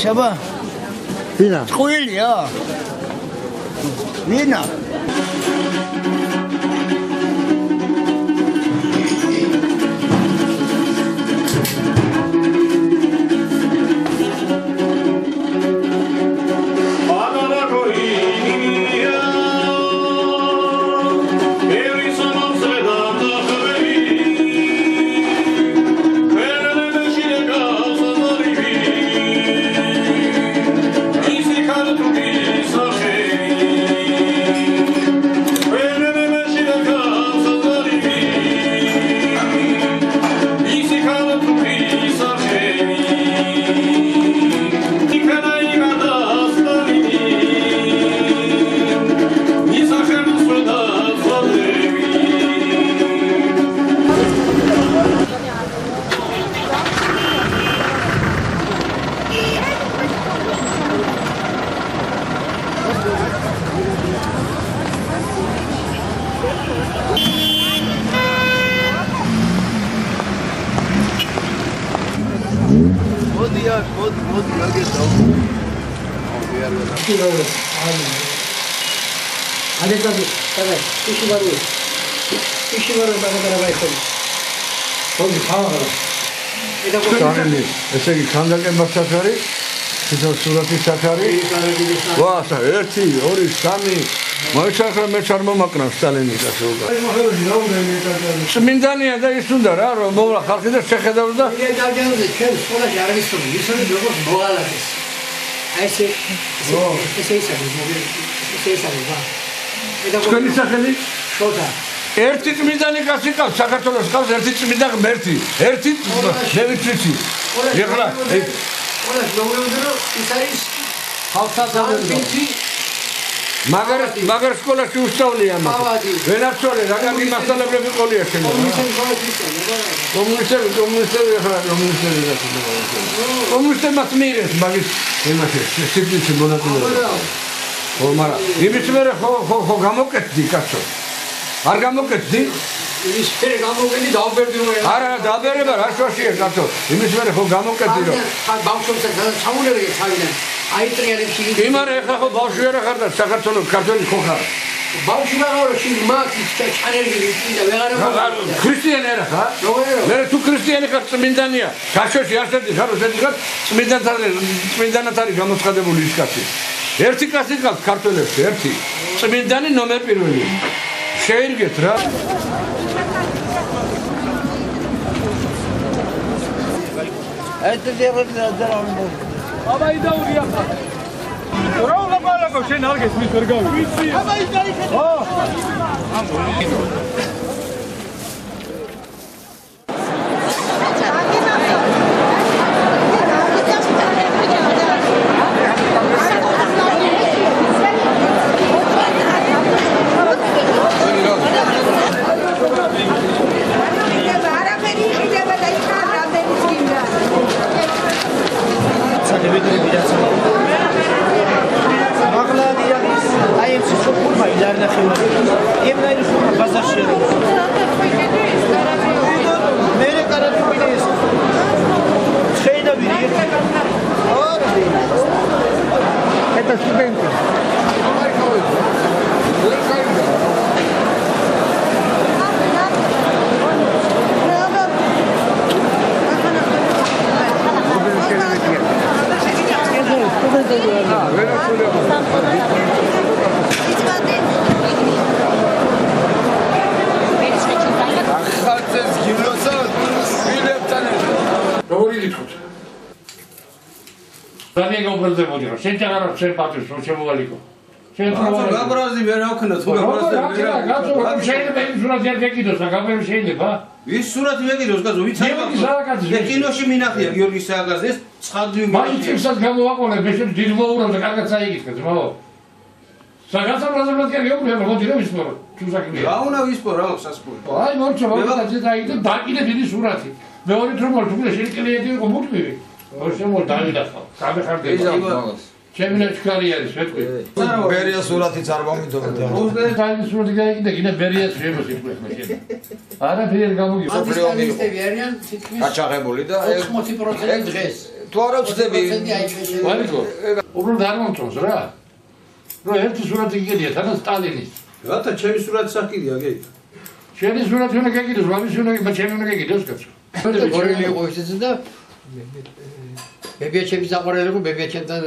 Aba, Vina. Tchuil, ja. Vina. ესე იგი ქანდაკება საფარი, სურათი საფარი. ვა, 1 2 3 მოიჩახრა მე չარ მომაკრა სტალინი და შეუგა. წმინდანია და ის უნდა რა რომ მოვლა ხალხი და შეხედავს და დაგიანოდი ჩვენ სკოლაში არ ვიცოდი ისინი როგორც მოღალატეს. აი ესე თქვენი სახელი? შოთა. ერთი წმინდანი კაცი ყავს საქართველოს ყავს ერთი წმინდა ღმერთი. ერთი მე ვიცი. ეხლა ყველა შეურევდა რომ ის არის ხალხთა ძალები. მაგარ სკოლაში უსწავლია მას. ვენაცვალე რა კარგი მასწავლებლები ყოლია შენ. კომუნისტებმაც მიიღეს მაგის იმაში სიკვდილში მონაწილეობა. ხო, მაგრამ იმის მერე ხო გამოკეთდი კაცო. არ გამოკეთდი? იმის მერე გამოგედი დაუბერდი რომ არა, დააბერება რა შოშია კაცო. იმის მერე ხო გამოკეთდი რომ ბავშვებთან ჩამონერგე თავიდან. აიტრიალებში იმარე ახლა ხო ბავშვი არა ხარ და საქართველოს ქართველი ხო ხარ? ბავშვი მაგარში მათი ჩანერგი და ვეღარ ქრისტიანი არა ხარ? მე თუ ქრისტიანი ხარ წმინდანია. გაშოში ასეთი ხარ, ასეთი ხარ, წმინდანად არის გამოცხადებული ის კაცი. ერთი კაცი ყავს ქართველებში, ერთი. წმინდანი ნომერ პირველი. შეირგეთ რა. Это делать надо. აბაი დაურია ხა. რა ვლაპარაკო შენ არ გესმის ვერ გავი. ვიცი. აბაი დაიხედა. შენ ჩაღარ შენ პატრის რო შემოვალიკო შენ გაბრაზი ვერ აქვნა თუ გაბრაზი ვერ აქვნა შეიძლება იმ სურათი არ გეკიდოს და გამერ შეიძლება ის სურათი მეკიდოს კაცო ვიცი მე კინოში მინახია გიორგი სააკაძეს ცხადლი მაინცებსაც გამოვაყოლე მე შენ დიდ მოურავ და კარგად საიგისკა ძმაო საგასაბლაზებლად გეუბნე მოდი რა ვისპორო თუ საკმე რა უნდა ვისპორო რა სასპორო აი მორჩა მაგაზე დაიდე დაკიდე დიდი სურათი მეორე თრომალ თუ შენ კლიენტი იყო მუდმივი ორშემო დავიდახავ გამეხარდე ჩემი ჩქარი არის ვეთქვი ბერია სურათიც არ მომიდობთ უზდე დაიდი სურათი გაიგიდე კიდე ბერიას შემოსიყვეს მაშინ არა ფერ გამოგი ოპრიომისტები არიან თითქმის გაჩაღებული და 80% დღეს თუ არ ვწდები ვარიკო უბრალოდ არ მომწონს რა რო ერთი სურათი გიგედია თან სტალინის რათა ჩემი სურათი საკიდია გეი შენი სურათი უნდა გიგდეს ვამის უნდა ჩემი უნდა გიგდეს კაცო გორილი იყო ისიც და ბებიაჩების აყურებელი რომ ბებიაჩენთან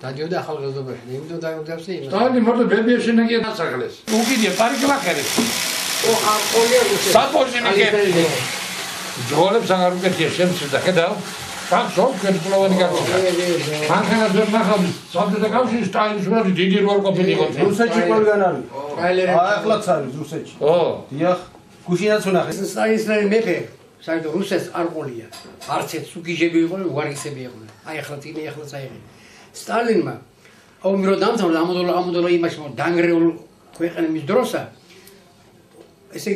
დადიოდა ახალგაზრდობაში. იმიტომ დაიმკვიდრებს იმას. სტალინი მორდა ბებიაჩენა კი დასახლეს. უკიდია პარიკლახერეს. ო ახოლია რუსი. საპოზინიკე. ჯოლებს აღარ უკეთია შემცირდა ხედავ. კაცო კეთილოვანი კაცია. მანქანა ვერ ნახავ საბჭოთა კავშირის სტალინის სურათი დიდი როლ ყოფილი იყო. რუსეთში ყველგან არის. ტრაილერი. ახლაც არის რუსეთში. ო. დიახ. გუშინაც უნახეს. სტალინის მეფე საერთოდ რუსეთს არ ყოლია. არც ერთ სუგიჟები იყო, უარისები იყვნენ. აი ახლა წინე ახლა წაიღე. სტალინმა ომი რო დამთავრდა ამოდოლა იმაში დანგრეულ ქვეყნების დროსა ესე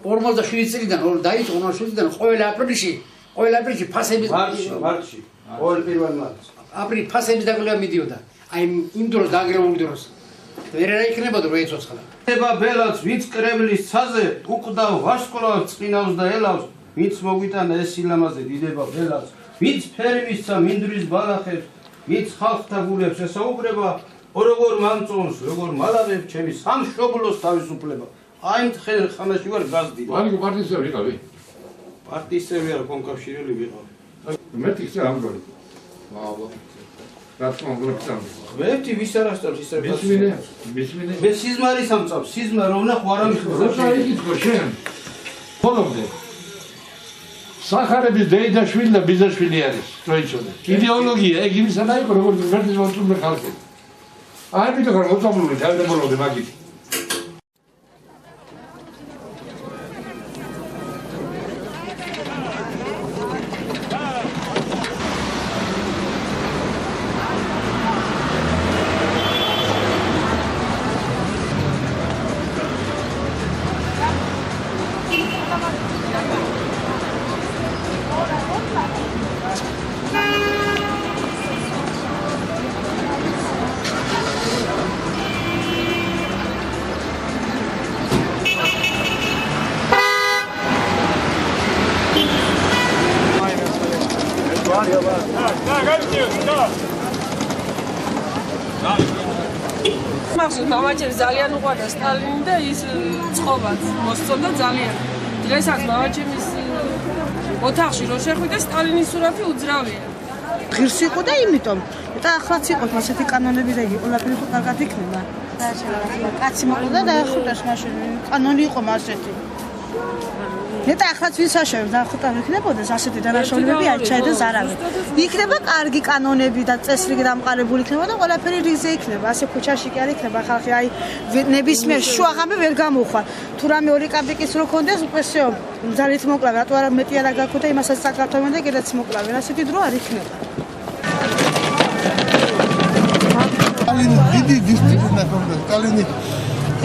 47 წლიდან დაიწყო 47 წლიდან ყოველ აპრილში ფასების მარტში ყოველ პირველ მარტს აპრილში ფასების დაგლება მიდიოდა აი იმ დროს დანგრეულ დროს ვერ აიქნებოდა რომ ეცოცხლა ხდება ბელაც ვიც კრემლის ცაზე უყდავ ვარსკვლავებს წინავს და ელავს ვიც მოგვიტანა ეს სილამაზე დიდება ბელაც ვიც ფერმისცა მინდვრის ბალახებს ვიც ხალხთა გულებს ესაუბრება როგორ მამწონს როგორ მალავებს ჩემი სამშობლოს თავისუფლება აი მთხელ ხანაში ვარ გაზდი ვარიკო პარტიის წევრი ვიყავი პარტიის წევრი არა კონკავშირული ვიყავი მეთქი ხე ამგვარი რა თქმა უნდა ხმეთი ვის არასწავს ისე მისმინე მე სიზმარის ამწავს სიზმა რომ ნახო არ ამიხო როცა იკითხო შენ ხოლმე სახარების დეიდაშვილი და ბიზაშვილი არის დროიცოდე იდეოლოგია ეგ იმისა და იყო როგორც ვერტის მოსწონდა ხალხი აი მითხრა რომ მოწამლული თავდებულობდი მაგით მახსოვს მამაჩემს ძალიან უყვარდა სტალინი და ის წყობაც მოსწონდა ძალიან. დღესაც მამაჩემის ოთახში რო შეხვიდე სტალინის სურათი უძრავია. ღირს იყო და იმიტომ და ახლაც იყო ასეთი კანონები და იგი ყველაფერი თუ კარგად იქნება. კაცი მოყდა და ახუტეს მაშინ კანონი იყო მასეთი. ნეტა ახლაც ვინც აშევებს და ახუტა იქნებოდეს ასეთი დანაშაულებები არ ჩაედეს არავინ. იქნება კარგი კანონები და წესრიგი დამყარებული იქნება და ყველაფერი რიგზე იქნება. ასე ქუჩაში კი არ იქნება ხალხი აი ნებისმიერ შუაღამე ვერ გამოუხვა. თუ რამე ორი კაპიკის რო კონდეს უპესეო ძალით მოკლავ რატო არა მეტი არა გაქო და იმასაც საკართავენ და კიდეც მოკლავენ. ასეთი დრო არ იქნება. სტალინი დიდი დისციპლინა ჰქონდა. სტალინი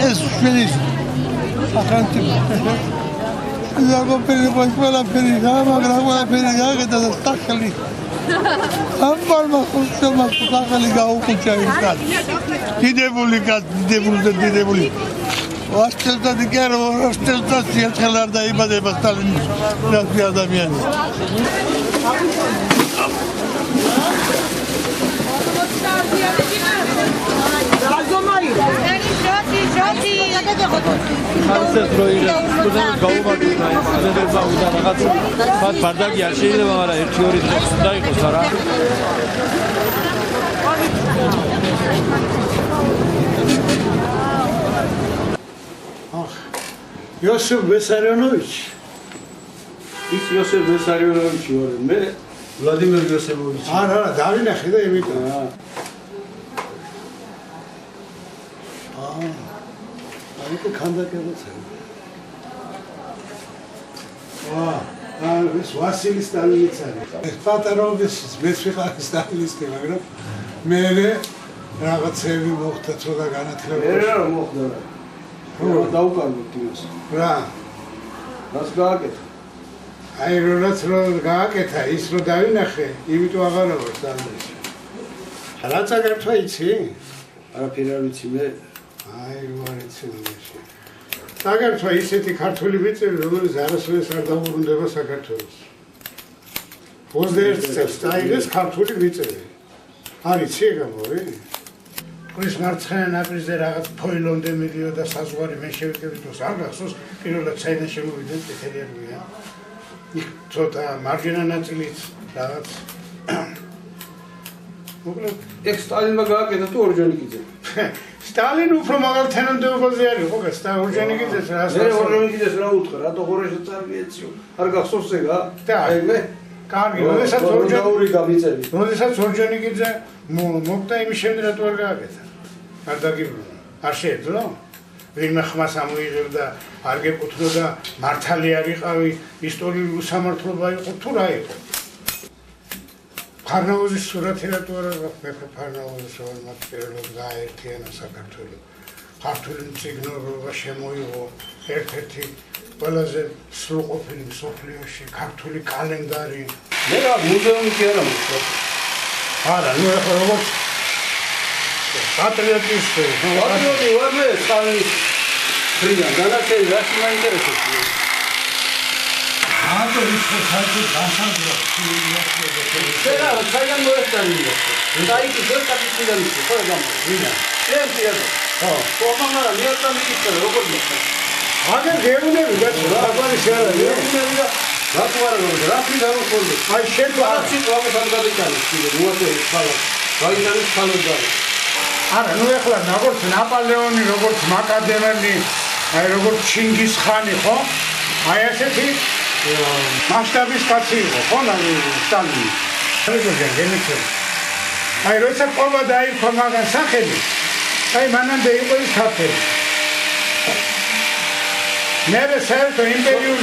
ეს შენის ახანტი ზაგოპერი ყველაფერი მაგრამ ყველაფერი გააკეთა და სახელი ამბალმა ხუთმა სახელი გაუკუჩა ის კაცი. დიდებული ვასწელდა დიკერო ვასწელდა სიაცხელ არ დაიბადება სტალინის ნაცი ადამიანი. ხალხს როირა თუნდაც გაუმარჯვდა ზედერბა უნდა რაღაც მათ ბარდაკი არ შეიძლება მაგრამ 1-2 დღეს უნდა იყოს არა იოსებ ბესარიონოვიჩი ის იოსებ ბესარიონოვიჩი ვარ მე ვლადიმერ იოსებოვიჩი არა დავინახე და იმიტომ აიქო ქანდაკებოცა ეს ვასილი სტალინიც არის. ეს პატარობის მეც ვიყავ სტალინისტი, მაგრამ მე რაღაცები მოხდა ცოტა განათლება. მე რა მოხდა რა. რა დაუკარგოთ იმას. რა. რას გააკეთა? აი რაც გააკეთა, ის რო დავინახე, იმიტომ აღარა ვარ სტალინისტი. რა წაგერთვა იცი? არაფერი არ ვიცი მე. აი ვარ იცი მაშინ. აგერთვა ისეთი ქართული ვიწევი, რომელიც არასოდეს არ დაუბრუნდება საქართველოს. 21 წელს დაიღეს ქართული ვიწევი. არის ციგამორი? ყრის მარცხენა ნაპირზე რაღაც ფოილონდე მიდიოდა საზღვარი მე შევიკები თოს არ გახსოვს პირველად საიდან შემოვიდნენ წითელი არმია. იქ ცოტა მარჯვენა ნაწილით რაღაც მოკლედ ეგ სტალინმა გააკეთა თუ ორჯონიკიძე? სტალინი უფრო მაგალ თანამდებობაზე არის, ხო გასა ორჯონიკიძეს რა მე ორჯონიკიძეს რა უთხრა, რატო ხორეშა წარმოიეციო? არ გახსოვს ეგა? და აი მე კარგი, როდესაც ორჯონიკიძე მოკვდა იმის შემდეგ რატო არ გააკეთა? არ დაგიბრუნა. არ შეეძლო? ვინმე ხმას ამოიღებდა, არ გეკუთვნოდა მართალი არ იყავი, ისტორიული უსამართლობა იყო თუ რა იყო? ფარნაოზის სურათი რატო არ გახვექა ფარნაოზის რომელმაც პირველად გააერთიანა საქართველო. ქართული მწიგნობრობა შემოიღო ერთ-ერთი ყველაზე სრულყოფილი მსოფლიოში ქართული კალენდარი. მე რა მუზეუმი კი არა მოხდა. არა, ნუ ახლა როგორც პატრიოტისტი, პატრიოტი ვარ მე სტალინის ფრიდან, განათლება რაც მაინტერესებს. აბა ის ხალხი გასაგრა შეიძლება საიდან მოესწრებია. დაიჭი ზოგადად ის ხო გამო. ვინა? შეიძლება. ხო. කොහොმარა მეოთა მიკითხა როგორ მოხდა? აგერ გეუნები გაგვარი შეარა. გეუნები და რატო არა როგორ? რა ფრი გამოსული? აი შედგა სიტუაცია სამგადეკანი კიდე უათე ხალხ. გაიჩარის ხალხი. არა, ნუ ახლა როგორც ნაპოლეონი, როგორც მაკადემელი, აი როგორც ჩინგისხანი, ხო? აი ასეთი მასშტაბის კაცი იყო, ხო, სტალინი. აი როცა ყობა დაირქვა მაგან სახელი, აი მანამდე იყო ის ქართველი. მერე საერთო იმპერიუმ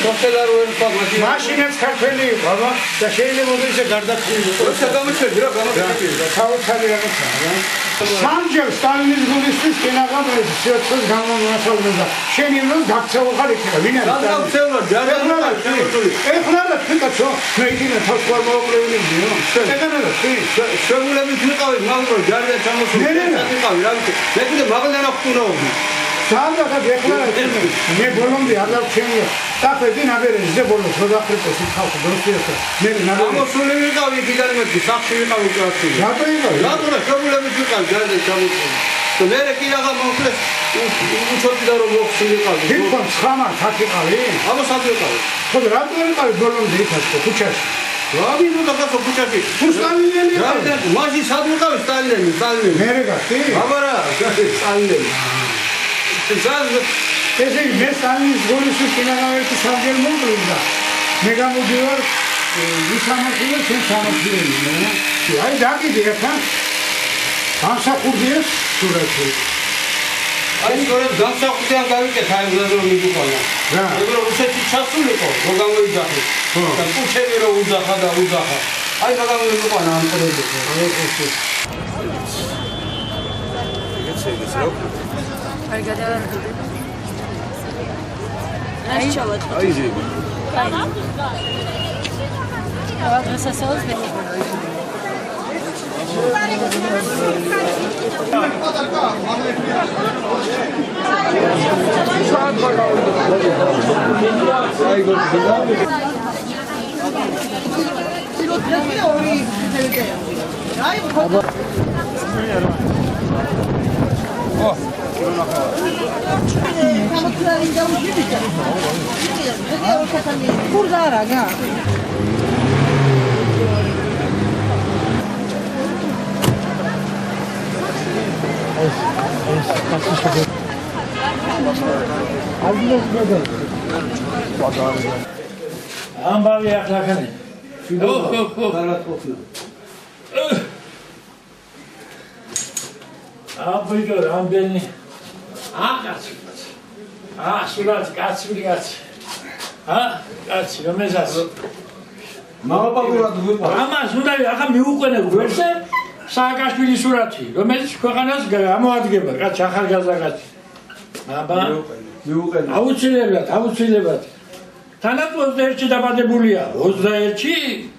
მაშინაც ქართველი იყო, აბა და შეიძლება ისე გარდაქმნილი იყო. როცა გამოჩერდი რა გამოჩერდი. საოცარი რაღაცაა, რა. სამჯერ სტალინის გულისთვის კინაღამე სიოცხლის გამომასალმება. შენ იმენ გაქცეულხარ იქნება, ვინ არის? რა გაქცეულა, ჯარებმა ეხლა თვითონцо მე იქნა თავს ყარ მოუყრევინებიო. ეგანა თვი. შემულებით ვიყავით, მაგრამ ჯარია ჩამოსული. ვიყავი, რა ვიცი. მე კიდე მაგალთან ახტუნაობდი. Sağlıkta deklarasyonu. Ne bolomdi Allah çeniyor. Tabii haberinize bolum. Sodaklıkta siz halkı dosyası. Ne haber? Ama söylemi kavi gidelim ki sakşıyı kavi kırası. Yapayım mı? Ya dur kabulemi çıkar geldi çabuk. To nereye ki yaga mokles bu çok gider o yoksulluğu kaldı. Bir kon sıkama takip alayım. Ama satıyor kaldı. Tabii radyoyu kavi bolom değil tabii. Kuçaş. Abi bu da kafa kuçaki. Kurslarını yeni Ya kavi. maçı satıyor kaldı Stalin. Nereye kaçtı? Habara Stalin. Sen Ese mesajınız golüsü kinaraverti savcılı mı oldu? Mega mı diyor? Bu sanatçılar sen sanatçılar. Ay daha ki diye kan. Kansa kurduyor. Şurası. Ay sonra dansa kutuya kavi ke sayılır mı bu konu? Ha. Ebro bu seçi çatsın mı ko? Programı izahı. Bu çeviri uzaha da uzaha. Ay bakalım bu konu anlatılır. Burada ara ya. Ambar yaklaşın. Abi gör, ambelni. Surat, kaçmır. Kaç, gömezaz. Ama surat, aka miuqvene გვერდზე სააკაშვილის სურათი, რომელიც ქვეყანას გამოადგება, კაც ახალგაზრდა კაცი. აბა, აუცილებლად. თანაპოსტ ერთში დაბადებულია, 21-ში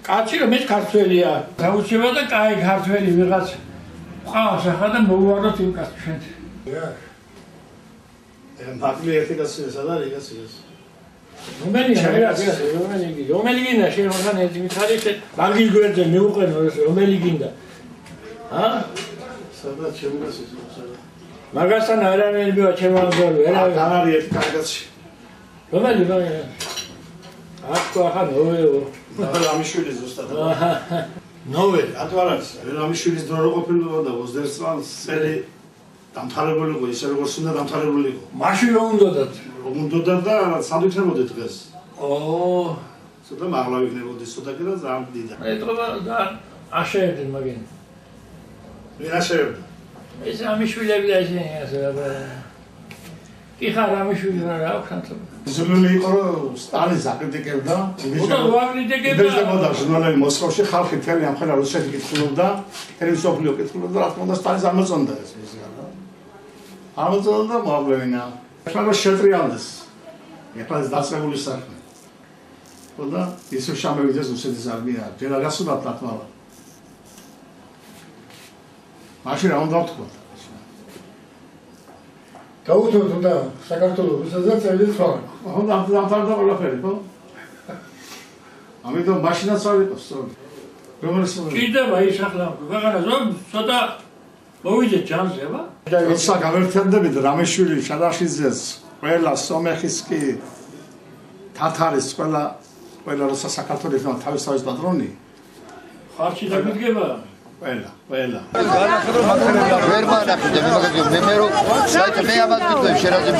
კაცი, რომელიც ქართველია. გაუჩება და კაი ქართველი ვიღაც ყავს ახლა და მოუვაროთ იმ კაცს ჩვენ. Farklı erkekasıyız, sadar erkekasıyız. რომელი გინდა შენ მაგან ერთი მითხარით მაგის გვერდზე მიუყენო ეს რომელი გინდა Sadar çemurasıyız. მაგასთან არანაირი მივა ჩემო ამბოლო Kanari erkekasıyız. რომელი აკო ახლა ნოვეო Ramişuliz usta. Nove, atvaras. Ramişuliz dro ყოფილიყო და 21 წელს წელი დამთავრებულიყო, ისე როგორც უნდა დამთავრებულიყო. მაშინ რომ უნდათ უნდა და სადუქნებოდი დღეს. ო ცოტა მაღლა ვიქნებოდი, ცოტა კი და ძალიან დიდა. ეტყობა და აშეებდნენ მაგენ ვინ აშეებდა? ეს ამიშვილები და ისინი ასე კი ხარ ამიშვილი რა აქვს ანთო ზულული იყო რომ სტალინს აკრიტიკებდა, აკრიტიკებდა ჟურნალები მოსკოვში ხალხი მთელი ამხელა რუსეთი კითხულობდა, მთელი მსოფლიო კითხულობდა, რა თქმა უნდა სტალინს ამოწონდა ეს მისგან. ამოწონდა მოავლევინა. ახლა შეტრიალდეს. ახლა ეს დაწეული საქმე. ხოდა ისე შამევიდეს რუსეთის არმია, ჯერ აღასრულა პლატმალა. მაშინ რა უნდა ვთქვა? გაუთოთ და საქართველოს რუსეთსაც წელი სხვა. ხო, დამთავრდა ყველაფერი, ხო? ამიტომ მაშინაც არ იყო სწორი. რომელიც კიდევა ის ახლა ქვეყანას რომ ცოტა მოვიდეთ ჯანზება. როცა გავერთიანდებით რამეშვილი, შადაშიძეს, ყველა სომეხის კი თათარის ყველა როცა საქართველოს თავის პატრონი ხარჩი დაგიდგება ყველა ვერ მანახე მე რომ საერთოდ მე ამას ვიტყვი შერაზე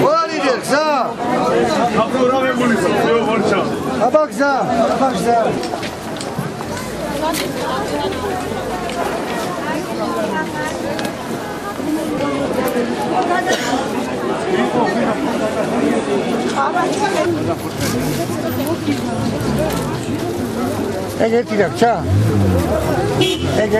ვარიდე გზა აპროგრამებული ზო ვორჩა აბა გზა ეგეთი რა ჩა